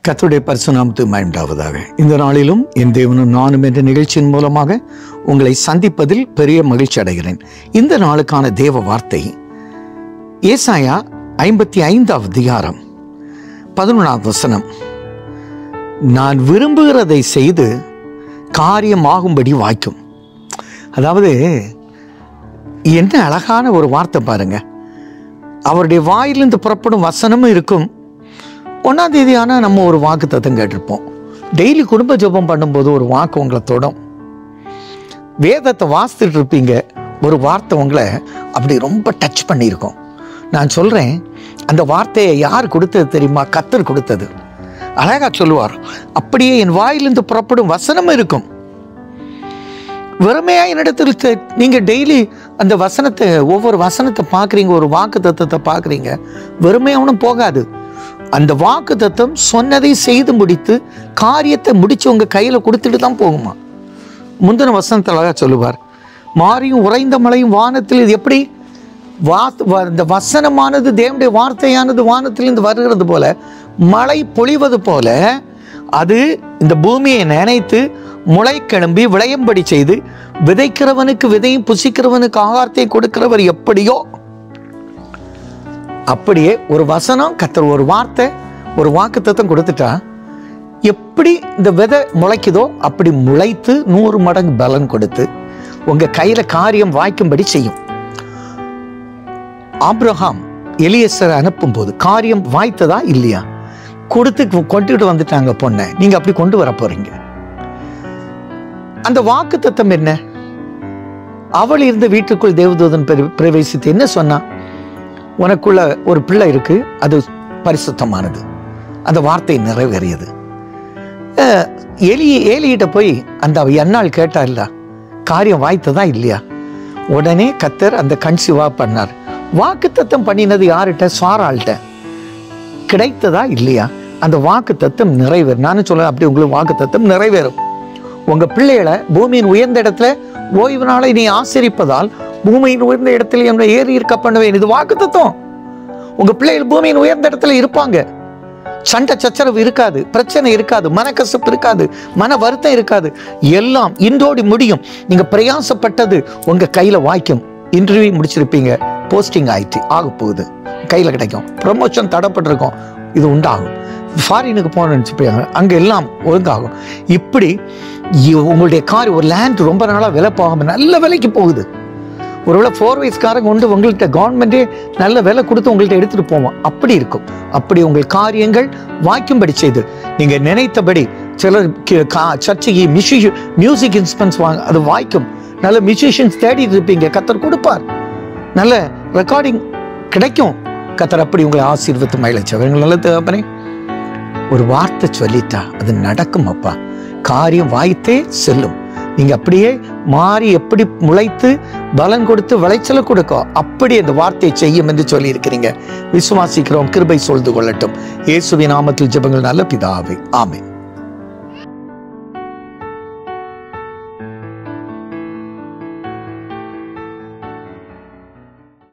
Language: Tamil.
கர்த்தருடைய பரிசுத்த நாமத்துக்கு மகிமையுண்டாவதாக. இந்த நாளிலும் என் தேவனும் நானும் என்ற நிகழ்ச்சியின் மூலமாக உங்களை சந்திப்பதில் பெரிய மகிழ்ச்சி அடைகிறேன். இந்த நாளுக்கான தேவ வார்த்தை ஏசாயா 55 அதிகாரம் 11 வசனம். நான் விரும்புகிறதை செய்து காரியமாகும்படி வாய்க்கும். அதாவது என்ன அழகான ஒரு வார்த்தை பாருங்க. அவருடைய வாயிலிருந்து புறப்படும் வசனமும் இருக்கும். 1ஆம் தேதி ஆனால் நம்ம ஒரு வாக்கு தத்தம் கேட்டிருப்போம். டெய்லி குடும்ப ஜெபம் பண்ணும்போது ஒரு வாக்கு உங்களை தொடும். வேதத்தை வாசித்துட்டு இருப்பீங்க, ஒரு வார்த்தை உங்களை அப்படி ரொம்ப டச் பண்ணியிருக்கோம். நான் சொல்கிறேன், அந்த வார்த்தையை யார் கொடுத்தது தெரியுமா? கர்த்தர் கொடுத்தது. அழகா சொல்லுவார், அப்படியே என் வாயிலிருந்து புறப்படும் வசனமும் இருக்கும். வெறுமையா என்னிடத்தில் நீங்கள் டெய்லி அந்த வசனத்தை, ஒவ்வொரு வசனத்தை பார்க்குறீங்க, ஒரு வாக்கு தத்தத்தை பார்க்குறீங்க, வெறுமையாவனும் போகாது. அந்த வாக்கு தத்தம் சொன்னதை செய்து முடித்து காரியத்தை முடிச்சு உங்க கையில கொடுத்துட்டு தான் போகுமா. முந்தின வசனத்தில் அழகா சொல்லுவார், மாறியும் உறைந்த மழையும் வானத்தில். இது எப்படி? இந்த வசனமானது, தேவனுடைய வார்த்தையானது வானத்திலிருந்து வருகிறது போல, மழை பொழிவது போல அது இந்த பூமியை நினைத்து முளை கிளம்பி விளையும்படி செய்து, விதைக்கிறவனுக்கு விதையும் புசிக்கிறவனுக்கு ஆகாரத்தை கொடுக்கிறவர் எப்படியோ அப்படியே ஒரு வசனம், கர்த்தர் ஒரு வார்த்தை, ஒரு வாக்குத்தத்தம் கொடுத்துட்டா எப்படி இந்த விதை முளைக்குதோ அப்படி முளைத்து 100 மடங்கு பலன் கொடுத்து உங்க கையில காரியம் வாய்க்கும்படி செய்யும். ஆபிரகாம் எலியேசரை அனுப்பும் போது காரியம் வாய்த்ததா இல்லையா? கொண்டுட்டு வந்துட்டாங்க பொண்ணை, நீங்க அப்படி கொண்டு வர போறீங்க. அந்த வாக்குத்தத்தம் என்ன? அவள் இருந்த வீட்டுக்குள் தேவதூதன் பிரவேசித்து என்ன சொன்னா? உனக்குள்ள ஒரு பிள்ளை இருக்கு, அது பரிசுத்தமானது. அந்த வார்த்தை நிறைவேறியது. ஏலியிட்ட போய் அந்த அன்னாள் கேட்டா இல்ல, காரியம் வாய்த்ததா இல்லையா? உடனே கர்த்தர் அந்த கன்சீவா பண்ணார். வாக்குத்தத்தம் பண்ணினது யார்கிட்ட? சாராள்கிட்ட. கிடைத்ததா இல்லையா? அந்த வாக்குத்தத்தம் நிறைவேறும். நானும் சொல்ல, அப்படி உங்களுக்கு வாக்குத்தத்தம் நிறைவேறும். உங்க பிள்ளைகளை பூமியின் உயர்ந்த இடத்துல ஓய்வு நாளை நீ ஆசரிப்பதால் பூமியின் உயர்ந்த இடத்துல என்னை ஏறி இருக்க பண்ணுவேன். இது வாக்குத்தத்தம். உங்க பிள்ளைகள் பூமியின் உயர்ந்த இடத்துல இருப்பாங்க. சண்டை சச்சரவு இருக்காது, பிரச்சனை இருக்காது, மனக்கசப்பு இருக்காது, மன வருத்தம் இருக்காது. எல்லாம் இன்றோடி முடியும். நீங்க பிரயாசப்பட்டது உங்க கையில வாய்க்கும். இன்டர்வியூ முடிச்சிருப்பீங்க, போஸ்டிங் ஆக போகுது, கையில கிடைக்கும். ப்ரமோஷன் தடப்பட்டிருக்கும், இது உண்டாகும். ஃபாரினுக்கு போன நினைச்சுப்பாங்க, அங்க எல்லாம் ஒழுங்காகும். இப்படி உங்களுடைய கார், ஒரு லேண்ட் ரொம்ப நாளா விலை போகாம நல்ல விலைக்கு போகுது. ஒருவேளை 4 வயசுக்காரங்க கொண்டு உங்கள்கிட்ட கவர்மெண்டே நல்ல விலை கொடுத்து உங்கள்கிட்ட எடுத்துட்டு போவோம். அப்படி இருக்கும். அப்படி உங்கள் காரியங்கள் வாய்க்கும்படி செய்து நீங்க நினைத்தபடி. சிலர் சர்ச்சைக்கு மியூசிக் இன்ஸ்ட்ருமெண்ட்ஸ் வாங்க, அது வாய்க்கும். நல்ல மியூசிஷியன்ஸ் தேடிட்டு இருப்பீங்க, கர்த்தர் கொடுப்பார். நல்ல ரெக்கார்டிங் கிடைக்கும். கர்த்தர் அப்படி உங்களை ஆசீர்வதித்து மகிழ்ச்சி. நல்ல தேவனே, ஒரு வார்த்தை சொல்லிட்டா அது நடக்கும் அப்பா. காரியம் வாய்த்தே செல்லும். நீங்க அப்படியே மாறி எப்படி முளைத்து பலன் கொடுத்து விளைச்சல கொடுக்கும், அப்படி அந்த வார்த்தையை செய்யும் என்று சொல்லி இருக்கிறீங்க. விசுவாசிக்கிறோம். கிருபை சொல்து கொள்ளட்டும். இயேசுவின் நாமத்தில் ஜெபங்கள் நல்ல பிதாவே, ஆமென்.